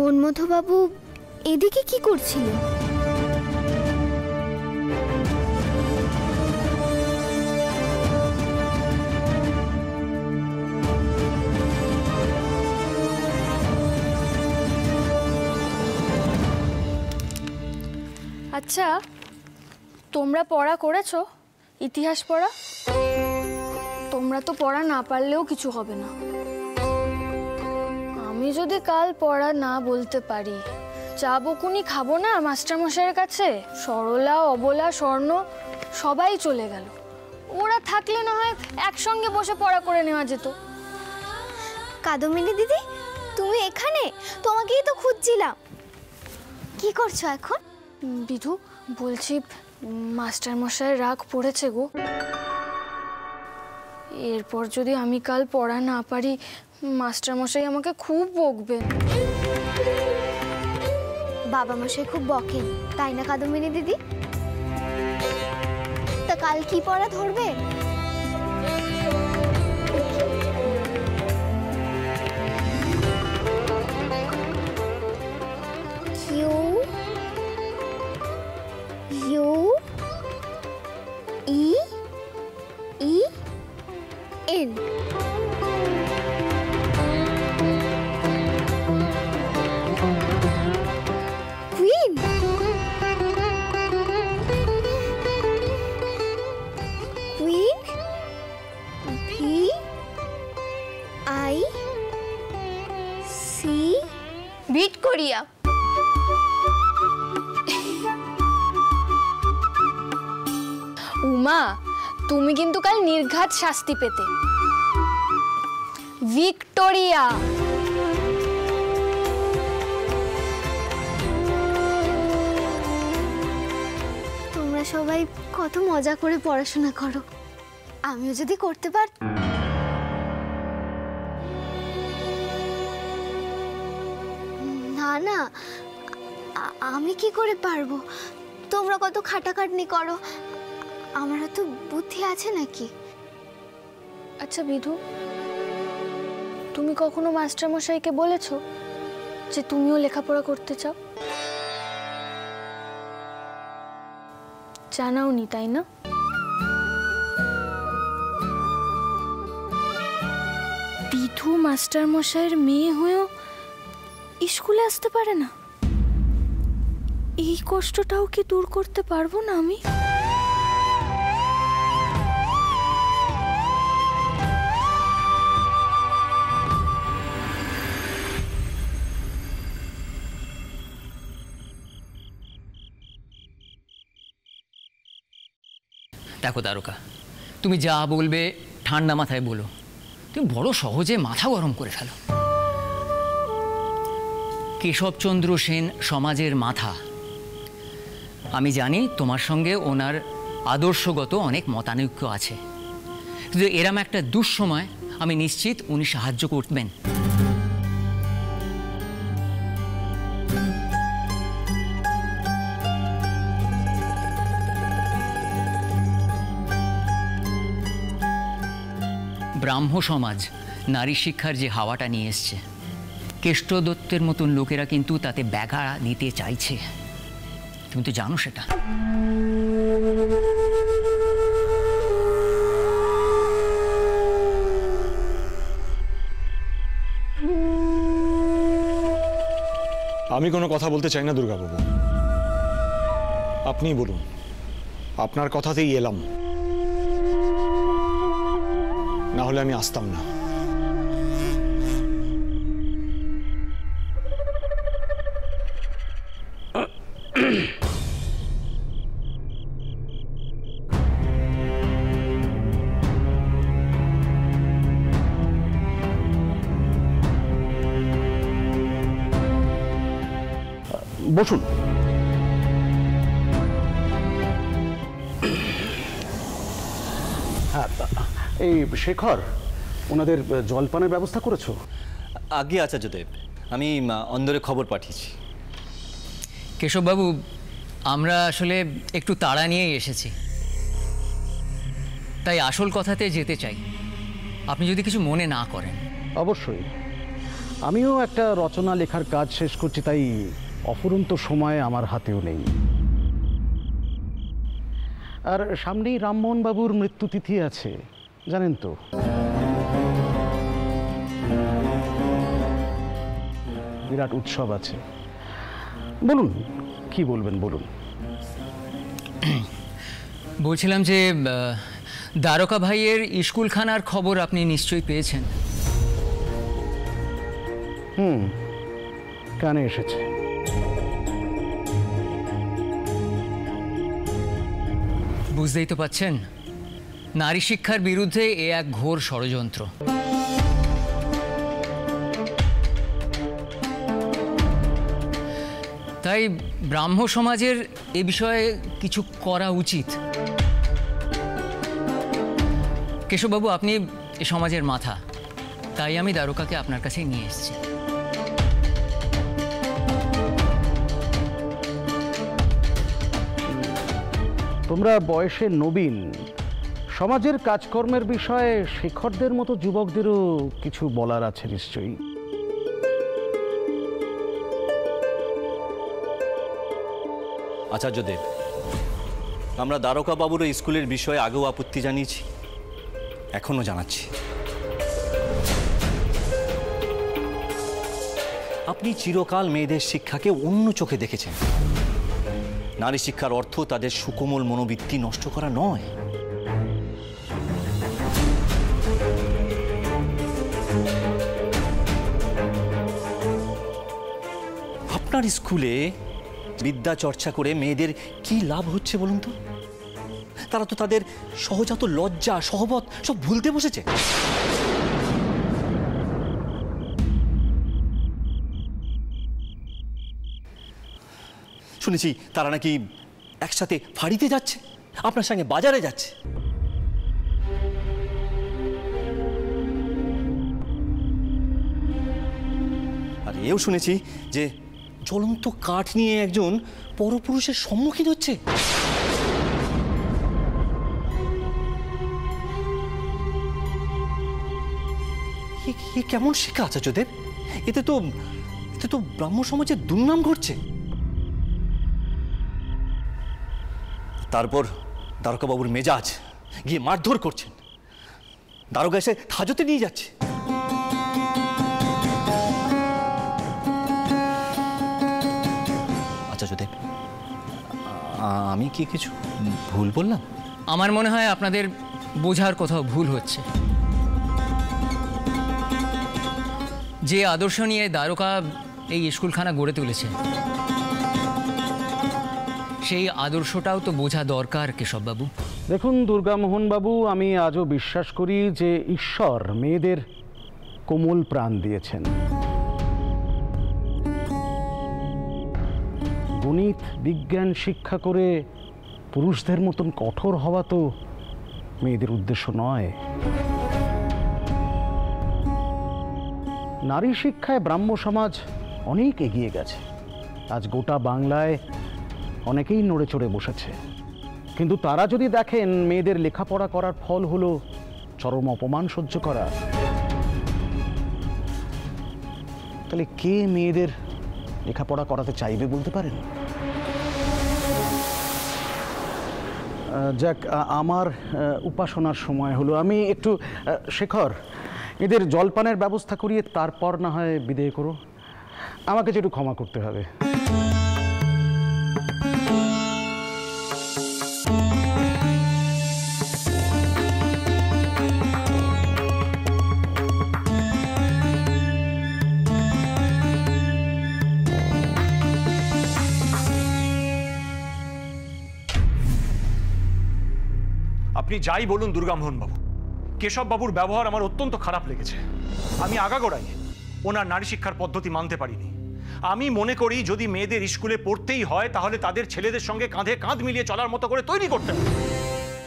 মন্মথবাবু এদিকে কি করছিলেন? আচ্ছা, তোমরা পড়া করেছো? ইতিহাস পড়া? তোমরা তো পড়া না পারলেও কিছু হবে না। আমি যদি কাল পড়া না বলতে পারি, চা বকুনি খাবো না মাস্টারমশাইয়ের কাছে? সরলা, অবলা, স্বর্ণ সবাই চলে গেল। ওরা থাকলে না হয় একসঙ্গে বসে পড়া করে নেওয়া যেত। কাদম্বিনী দিদি, তুমি এখানে? তোমাকেই তো খুঁজছিলাম। কি করছো এখন? বিধু, বলছি মাস্টারমশাইয়ের রাগ পড়েছে গো। এরপর যদি আমি কাল পড়া না পারি, মাস্টারমশাই আমাকে খুব বকবেন। বাবা মশাই খুব বকেন, তাই না কাদম্বিনী দিদি? তা কাল কি পড়া ধরবে? N. Queen. Queen. V. I. C. Victoria. Uma, তুমি কিন্তু কাল নির্ঘাত শাস্তি পেতে। ভিক্টোরিয়া। তোমরা সবাই কত মজা করে পড়াশোনা করো, আমিও যদি করতে পার। না না, আমি কি করে পারবো? তোমরা কত খাটাখাটনি করো, আমার তো বুদ্ধি আছে নাকি? আচ্ছা বিধু, তুমি কখনো মাস্টারমশাইকে বলেছো যে তুমিও লেখাপড়া করতে চাও? জানাওনি, তাই না? বিধু মাস্টারমশাইয়ের মেয়ে হয়েও স্কুলে আসতে পারে না। এই কষ্টটাও কি দূর করতে পারবো না আমি? দেখো তারকা, তুমি যা বলবে ঠান্ডা মাথায় বলো, তুমি বড় সহজে মাথা গরম করে ফেলো। কেশবচন্দ্র সেন সমাজের মাথা। আমি জানি তোমার সঙ্গে ওনার আদর্শগত অনেক মতানৈক্য আছে, কিন্তু এরম একটা দুঃসময় আমি নিশ্চিত উনি সাহায্য করবেন। ব্রাহ্ম সমাজ নারী শিক্ষার যে হাওয়াটা নিয়ে এসছে, কেষ্ট দত্তের মতন লোকেরা কিন্তু তাতে ব্যাঘা নিতে চাইছে। তুমি তো জানো সেটা। আমি কোনো কথা বলতে চাই না দুর্গাবাবু, আপনিই বলুন। আপনার কথাতেই এলাম, না হলে আমি আসতাম না। বসুন। হ্যাঁ, এই শেখর, ওনাদের জলপানের ব্যবস্থা করেছো? আগে আচার্যদেব, আমি অন্দরে খবর পাঠিয়েছি। কেশববাবু, আমরা আসলে একটু তাড়া নিয়েই এসেছি, তাই আসল কথাতে যেতে চাই, আপনি যদি কিছু মনে না করেন। অবশ্যই। আমিও একটা রচনা লেখার কাজ শেষ করছি, তাই অফুরন্ত সময় আমার হাতেও নেই। আর সামনেই রামমোহন বাবুর মৃত্যুতিথি আছে, জানেন তো। বিরাট উৎসব আছে। বলুন, কি বলবেন বলুন। বলছিলাম যে দ্বারকা ভাইয়ের স্কুলখানার খবর আপনি নিশ্চয়ই পেয়েছেন। কানে এসেছে। বুঝতেই তো পাচ্ছেন, নারী শিক্ষার বিরুদ্ধে এ এক ঘোর ষড়যন্ত্র। তাই ব্রাহ্ম সমাজের এ বিষয়ে কিছু করা উচিত। কেশববাবু, আপনি এ সমাজের মাথা, তাই আমি দ্বারকাকে আপনার কাছে নিয়ে এসেছি। তোমরা বয়সে নবীন, সমাজের কাজকর্মের বিষয়ে শেখরদের মতো যুবকদেরও কিছু বলার আছে নিশ্চয়ই। আচার্যদেব, আমরা দ্বারকা বাবুর স্কুলের বিষয়ে আগেও আপত্তি জানিয়েছি, এখনো জানাচ্ছি। আপনি চিরকাল মেয়েদের শিক্ষাকে অন্য চোখে দেখেছেন। নারী শিক্ষার অর্থ তাদের সুকোমল মনোবৃত্তি নষ্ট করা নয়। আপনার স্কুলে বিদ্যা চর্চা করে মেয়েদের কি লাভ হচ্ছে বলুন তো? তারা তো তাদের সহজাত লজ্জা, সহবত সব ভুলতে বসেছে। শুনেছি তারা নাকি একসাথে ফাঁড়িতে যাচ্ছে, আপনার সঙ্গে বাজারে যাচ্ছে। আর এও শুনেছি যে জ্বলন্ত কাঠ নিয়ে একজন পরপুরুষের সম্মুখীন হচ্ছে। এ কেমন শিক্ষা আচার্যদেব? এতে তো ব্রাহ্ম সমাজের দুর্নাম ঘটছে। তারপর দ্বারকাবাবুর মেজাজ গিয়ে মারধর করছেন, দারোগা এসে হাজতে নিয়ে যাচ্ছে। আচার্যদেব, আমি কি কিছু ভুল বললাম? আমার মনে হয় আপনাদের বোঝার কোথাও ভুল হচ্ছে। যে আদর্শ নিয়ে দ্বারকা এই স্কুলখানা গড়ে তুলেছে, সেই আদর্শটাও তো বোঝা দরকার কেশববাবু। দেখুন দুর্গামোহন বাবু, আমি আজও বিশ্বাস করি যে ঈশ্বর মেয়েদের কোমল প্রাণ দিয়েছেন। গণিত বিজ্ঞান শিক্ষা করে পুরুষদের মতন কঠোর হওয়া তো মেয়েদের উদ্দেশ্য নয়। নারী শিক্ষায় ব্রাহ্ম সমাজ অনেক এগিয়ে গেছে। আজ গোটা বাংলায় অনেকেই নড়ে চড়ে বসেছে, কিন্তু তারা যদি দেখেন মেয়েদের লেখাপড়া করার ফল হলো চরম অপমান সহ্য করা, তাহলে কে মেয়েদের লেখাপড়া করাতে চাইবে বলতে পারেন? যাক, আমার উপাসনার সময় হলো। আমি একটু শেখর, এদের জলপানের ব্যবস্থা করিয়ে তারপর না হয় বিদায় করো। আমাকে একটু ক্ষমা করতে হবে। আপনি যাই বলুন দুর্গামোহন বাবু, কেশব বাবুর ব্যবহার আমার অত্যন্ত খারাপ লেগেছে। আমি আগাগোড়াই ওনার নারী শিক্ষার পদ্ধতি মানতে পারিনি। আমি মনে করি যদি মেয়েদের স্কুলে পড়তেই হয় তাহলে তাদের ছেলেদের সঙ্গে কাঁধে কাঁধ মিলিয়ে চলার মতো করে তৈরি করতে হবে।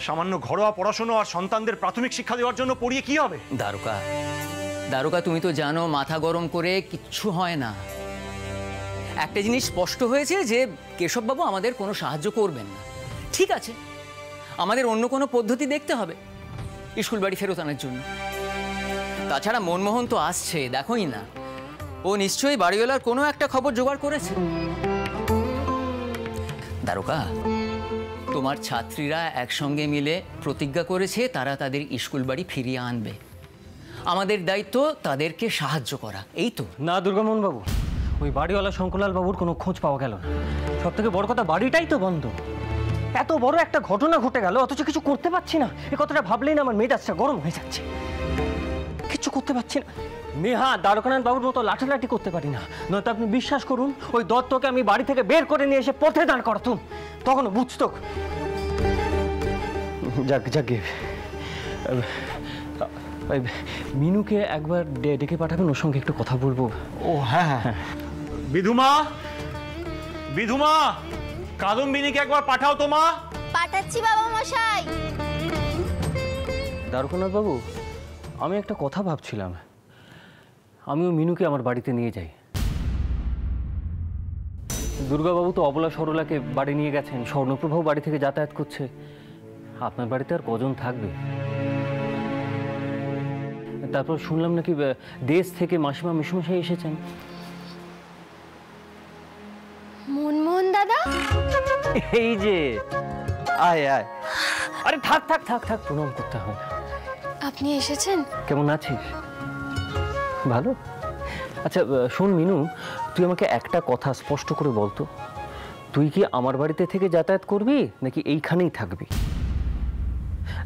সামান্য ঘরোয়া পড়াশোনা আর সন্তানদের প্রাথমিক শিক্ষা দেওয়ার জন্য পড়িয়ে কি হবে? দ্বারকা, তুমি তো জানো মাথা গরম করে কিচ্ছু হয় না। একটা জিনিস স্পষ্ট হয়েছে যে কেশববাবু আমাদের কোনো সাহায্য করবেন না। ঠিক আছে, আমাদের অন্য কোনো পদ্ধতি দেখতে হবে স্কুল বাড়ি ফেরত আনার জন্য। তাছাড়া মনমোহন তো আসছে, দেখোই না ও নিশ্চয়ই বাড়িওয়ালার কোনো একটা খবর জোগাড় করেছে। দারোগা, তোমার ছাত্রীরা একসঙ্গে মিলে প্রতিজ্ঞা করেছে তারা তাদের স্কুল বাড়ি ফিরিয়ে আনবে। আমাদের দায়িত্ব তাদেরকে সাহায্য করা, এই তো। না দুর্গামোহন বাবু, ওই বাড়িওয়ালা শঙ্করলাল বাবুর কোনো খোঁজ পাওয়া গেল না। সব থেকে বড় কথা, বাড়িটাই তো বন্ধ। এত বড় একটা ঘটনা ঘটে গেল, অথচ কিছু করতে পারছি না। এই কথাটা ভাবলেই না আমার মেজাজটা গরম হয়ে যাচ্ছে। কিছু করতে পারছি না। নেহা দ্বারকানাথ বাবুর মতো লাঠালাঠি করতে পারি না, নয়তো আপনি বিশ্বাস করুন ওই দত্তকে আমি বাড়ি থেকে বের করে নিয়ে এসে পথে দাঁড় করাতুম, তখনও বুঝতো। যাকে মিনুকে একবার ডেকে পাঠাবেন, ওর সঙ্গে একটু কথা বলবো। ও হ্যাঁ হ্যাঁ। বিধুমা, বিধুমা, কাদম্বিনীকে একবার পাঠাও তো মা। পাঠাচ্ছি বাবা মশাই। দ্বারকানাথ বাবু, আমি একটা কথা ভাবছিলাম, আমিও মিনুকে আমার বাড়িতে নিয়ে যাই। দুর্গাবাবু তো অবলা সরলাকে বাড়ি নিয়ে গেছেন, স্বর্ণপ্রভাও বাড়ি থেকে যাতায়াত করছে। আপনার বাড়িতে আর কজন থাকবে? তারপর শুনলাম নাকি দেশ থেকে মাসিমা মিশুমশাই এসেছেন। মনমোহন দাদা, এই যে আয় আয়। আরে থাক থাক থাক থাক, প্রণাম করতে হবে না। আপনি এসেছেন? কেমন আছিস? ভালো। আচ্ছা শোন মিনু, তুই আমাকে একটা কথা স্পষ্ট করে বলতো, তুই কি আমার বাড়িতে থেকে যাতায়াত করবি নাকি এইখানেই থাকবি?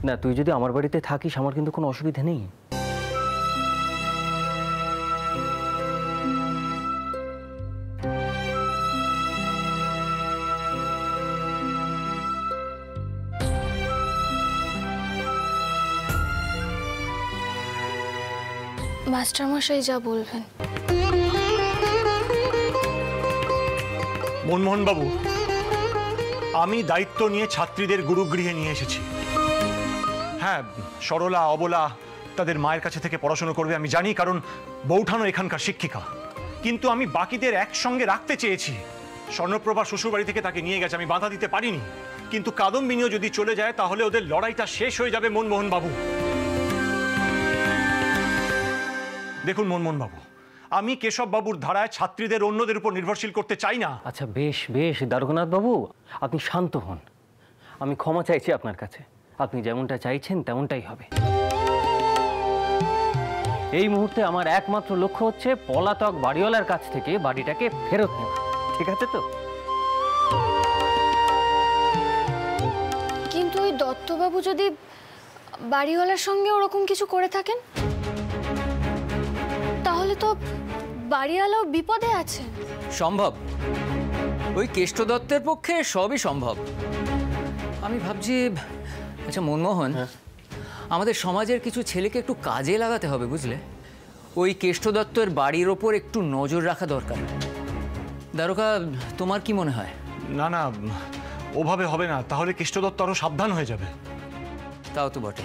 না, তুই যদি আমার বাড়িতে থাকিস আমার কিন্তু কোনো অসুবিধা নেই। মাস্টারমশাই যা বলবেন। মনমোহন বাবু, আমি দায়িত্ব নিয়ে ছাত্রীদের গুরুগৃহে নিয়ে এসেছি। হ্যাঁ, সরলা অবলা তাদের মায়ের কাছে থেকে পড়াশোনা করবে আমি জানি, কারণ বৌঠানো এখানকার শিক্ষিকা। কিন্তু আমি বাকিদের একসঙ্গে রাখতে চেয়েছি। স্বর্ণপ্রভা শ্বশুরবাড়ি থেকে তাকে নিয়ে গেছে, আমি বাধা দিতে পারিনি। কিন্তু কাদম্বিনীও যদি চলে যায় তাহলে ওদের লড়াইটা শেষ হয়ে যাবে মনমোহন বাবু। দেখুন মনমোহন বাবু, আমি কেশব বাবুর ধারায় ছাত্রীদের অন্যদের উপর নির্ভরশীল করতে চাই না। আচ্ছা বেশ বেশ দ্বারকানাথ বাবু, আপনি শান্ত হন। আমি ক্ষমা চাইছি আপনার কাছে। আপনি যেমনটা চাইছেন তেমনটাই হবে। এই মুহূর্তে আমার একমাত্র লক্ষ্য হচ্ছে পলাতক বাড়িওয়ালার কাছ থেকে বাড়িটাকে ফেরত নেওয়া। ঠিক আছে তো? কিন্তু ওই দত্তবাবু যদি বাড়িওয়ালার সঙ্গে ওরকম কিছু করে থাকেন, তাহলে তো বাড়িওয়ালাও বিপদে আছে। সম্ভব, ওই কেষ্ট দত্তের পক্ষে সবই সম্ভব। আমি ভাবছি, আচ্ছা মনমোহন, আমাদের সমাজের কিছু ছেলেকে একটু কাজে লাগাতে হবে, বুঝলে? ওই কেষ্ট দত্তের বাড়ির ওপর একটু নজর রাখা দরকার। দারোগা, তোমার কি মনে হয়? না না, ওভাবে হবে না, তাহলে কেষ্ট দত্ত আরো সাবধান হয়ে যাবে। তাও তো বটে।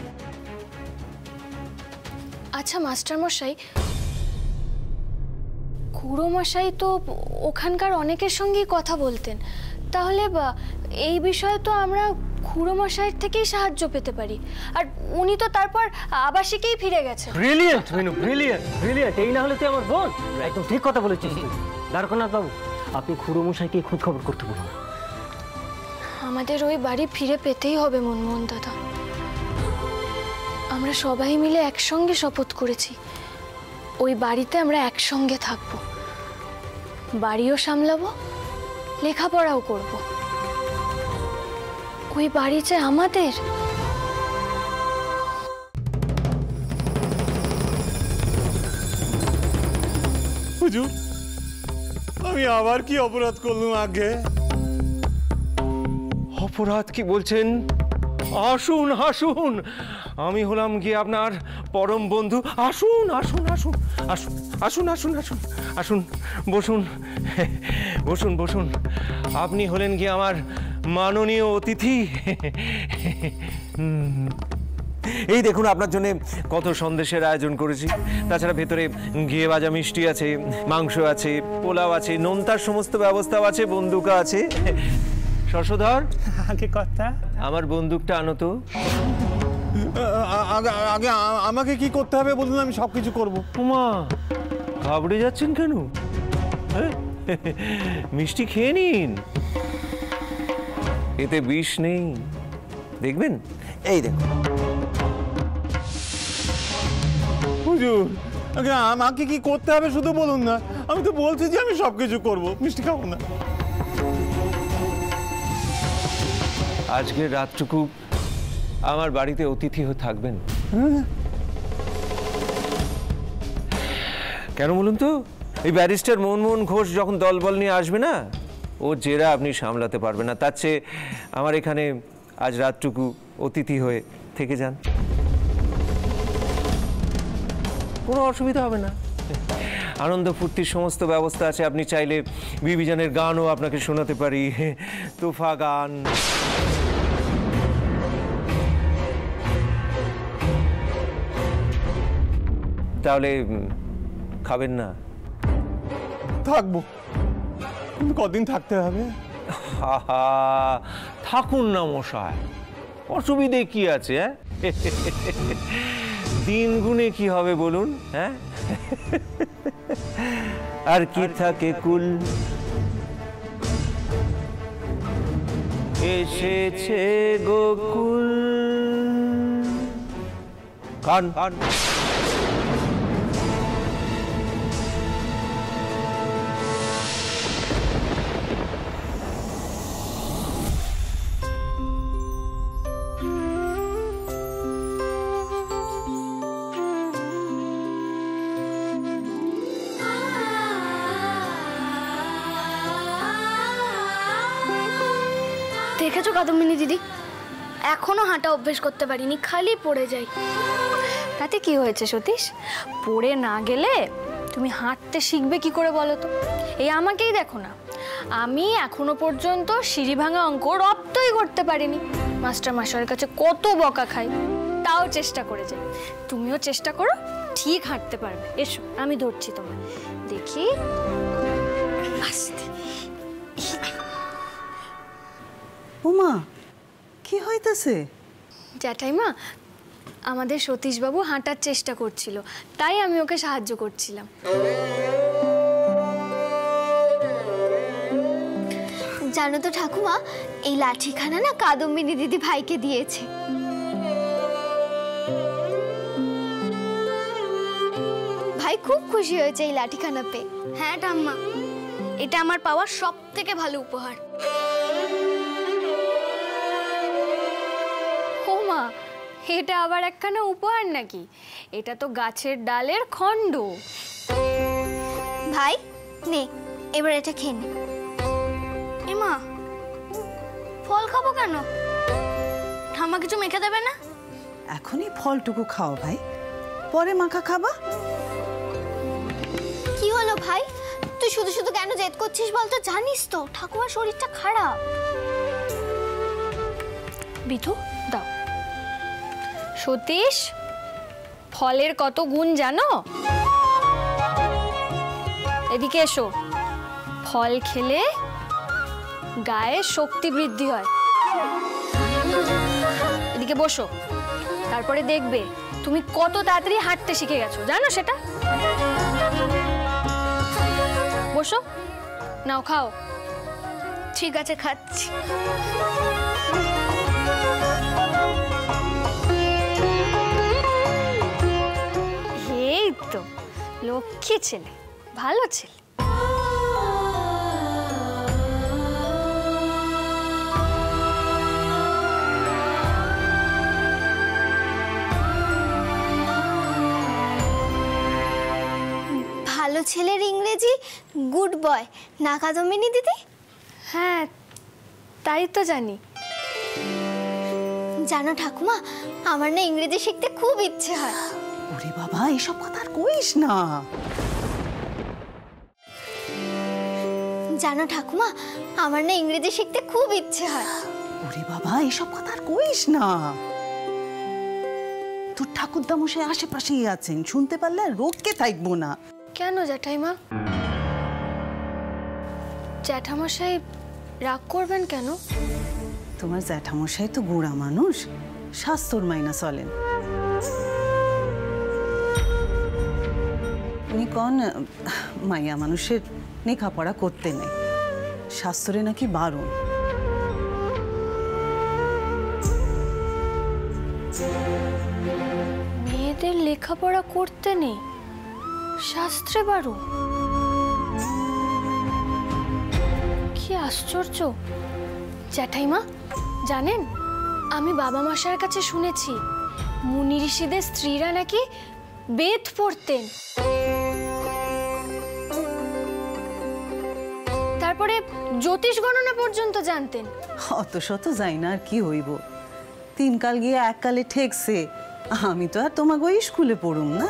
আচ্ছা মাস্টারমশাই, খুড়োমশাই তো ওখানকার অনেকের সঙ্গেই কথা বলতেন, তাহলে এই বিষয়ে তো আমরা খুড়োমশাইয়ের থেকেই সাহায্য পেতে পারি। আর উনি তো তারপর আবাসিকেই ফিরে গেছেন। Brilliant Minu, brilliant brilliant. এই না হলে তুই আমার বোন। একদম ঠিক কথা বলেছিস তুই। দ্বারকানাথ বাবু, আপনি খুড়োমশাইকে খোঁজ খবর করতে বলুন। আমাদের ওই বাড়ি ফিরে পেতেই হবে মনমোহন দাদা। আমরা সবাই মিলে একসঙ্গে শপথ করেছি, ওই বাড়িতে আমরা একসঙ্গে থাকবো, বাড়িও সামলাবো, লেখাপড়াও করব। ওই বাড়ি যে আমাদের। হুজুর, আমি আবার কি অপরাধ করলাম? আগে অপরাধ কি বলছেন? আসুন আসুন, আমি হলাম গিয়ে আপনার পরম বন্ধু। আসুন আসুন আসুন আসুন আসুন আসুন আসুন আসুন, বসুন বসুন বসুন। আপনি হলেন গিয়ে আমার মাননীয় অতিথি। এই দেখুন, আপনার জন্য কত সন্দেশের আয়োজন করেছি। তাছাড়া ভেতরে ঘিয়ে ভাজা মিষ্টি আছে, মাংস আছে, পোলাও আছে, নোনতার সমস্ত ব্যবস্থাও আছে, বন্দুকা আছে। শশধর, আগে কথা, আমার বন্দুকটা আনো তো। আগে আমাকে কি করতে হবে বলুন, আমি সবকিছু করবো। উমা, ঘাবড়ে যাচ্ছেন কেন? হ্যাঁ, মিষ্টি খেয়ে নিন, এতে বিষ নেই, দেখবেন। এই দেখুন। হুজুর, আমাকে কি করতে হবে শুধু বলুন না। আমি তো বলছি যে আমি সবকিছু করব, মিষ্টি খাবো না। আজকে রাতটুকু আমার বাড়িতে অতিথি হয়ে থাকবেন। কেন বলুন তো? এই ব্যারিস্টার মোহনমোহন ঘোষ যখন দলবল নিয়ে আসবে না, ও জেরা আপনি সামলাতে পারবেন না। তার চেয়ে আমার এখানে আজ রাতটুকু অতিথি হয়ে থেকে যান, কোনো অসুবিধা হবে না। আনন্দ ফুর্তির সমস্ত ব্যবস্থা আছে। আপনি চাইলে বিবিজানের গানও আপনাকে শোনাতে পারি, তোফা গান। তাহলে খাবেন না? থাকবো, কিন্তু কদিন থাকতে হবে? থাকুন না মশাই, অসুবিধে কি আছে? দিন গুনে কি হবে বলুন? হ্যাঁ, আর কি থাকে কুল, এসেছে গোকুল। কান কান দেখেছো কাদম্বিনী দিদি, এখনো হাঁটা অভ্যেস করতে পারিনি, খালি পড়ে যাই। তাতে কি হয়েছে সতীশ? পড়ে না গেলে তুমি হাঁটতে শিখবে কি করে বলো তো? এই আমাকেই দেখো না, আমি এখনো পর্যন্ত সিঁড়ি ভাঙা অঙ্ক রপ্তই করতে পারিনি। মাস্টার মশাইয়ের কাছে কত বকা খাই, তাও চেষ্টা করে যাই। তুমিও চেষ্টা করো, ঠিক হাঁটতে পারবে। এসো, আমি ধরছি তোমায়, দেখি। আস্তে। ওমা, কি হইতেছে? জ্যাঠাইমা, আমাদের সতীশবাবু হাঁটার চেষ্টা করছিল, তাই আমি ওকে সাহায্য করছিলাম। জানো তো ঠাকুমা, এই লাঠিখানা না কাদম্বিনী দিদি ভাইকে দিয়েছে। ভাই খুব খুশি হয়েছে এই লাঠিখানা পেয়ে। হ্যাঁ ঠাম্মা, এটা আমার পাওয়া সব থেকে ভালো উপহার। ও মা, এটা আবার একখানা উপহার নাকি? এটা তো গাছের ডালের খণ্ড। ভাই নে, এবার এটা খেয়ে নে। এমা, ফল খাবো কেন? ঠাম্মা কিছু মেখে দেবে না? এখনই ফলটুকু খাও ভাই, পরে মাখা খাবা। কি হলো ভাই, তুই শুধু শুধু কেন জেদ করছিস বলতো? জানিস তো ঠাকুমার শরীরটা খারাপ। বিধু দাও। সতীশ, ফলের কত গুণ জানো? এদিকে এসো। ফল খেলে গায়ে শক্তি বৃদ্ধি হয়। এদিকে বসো, তারপরে দেখবে তুমি কত তাড়াতাড়ি হাঁটতে শিখে গেছো, জানো সেটা? বসো, নাও খাও। ঠিক আছে, খাচ্ছি। এই তো লক্ষ্মী ছেলে, ভালো ছেলে। ভালো ছেলের ইংরেজি গুড বয় না কাদম্বিনী দিদি? হ্যাঁ, তাই তো জানি। জানো ঠাকুমা, আমার না ইংরেজি শিখতে খুব ইচ্ছে হয়। ওরে বাবা, এসব কথা আর কইস না। জানো ঠাকুমা, আমার না ইংরেজি শিখতে খুব ইচ্ছে হয়। ওরে বাবা, এসব কথা আর কইস না। তোর ঠাকুরদা মশাই আশেপাশেই আছেন, শুনতে পারলে আর রোগকে থাকবো না। কেন জ্যাঠাইমা? জ্যাঠামশাই রাগ করবেন কেন? তোমার জ্যাঠামশাই তো বুড়া মানুষ, স্বাস্থ্যর মাইনা চলেন। উনি কন মাইয়া মানুষের লেখাপড়া করতে নেই, শাস্ত্রে নাকি বারণ। মেয়েদের লেখাপড়া করতে নেই, শাস্ত্রে বারণ। কি আশ্চর্য! জ্যাঠাইমা জানেন, আমি বাবা মশার কাছে শুনেছি মুনি ঋষিদের স্ত্রীরা নাকি বেদ পড়তেন, তারপরে জ্যোতিষ গণনা পর্যন্ত জানতেন। অত শত যাই না, আর কি হইব, 3 কাল গিয়ে 1 কালে ঠেকছে। আমি তো আর তোমাকে ওই স্কুলে পড়ুম না।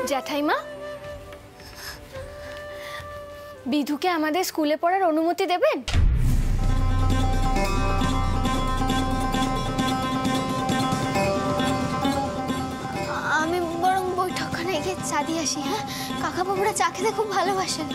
জ্যাঠাইমা, বিধুকে আমাদের স্কুলে পড়ার অনুমতি দেবেন? আমি বরং বৈঠকখানায় গিয়ে চা দিয়ে আসি। হ্যাঁ, কাকা বাবুরা চা খেতে খুব ভালোবাসেন।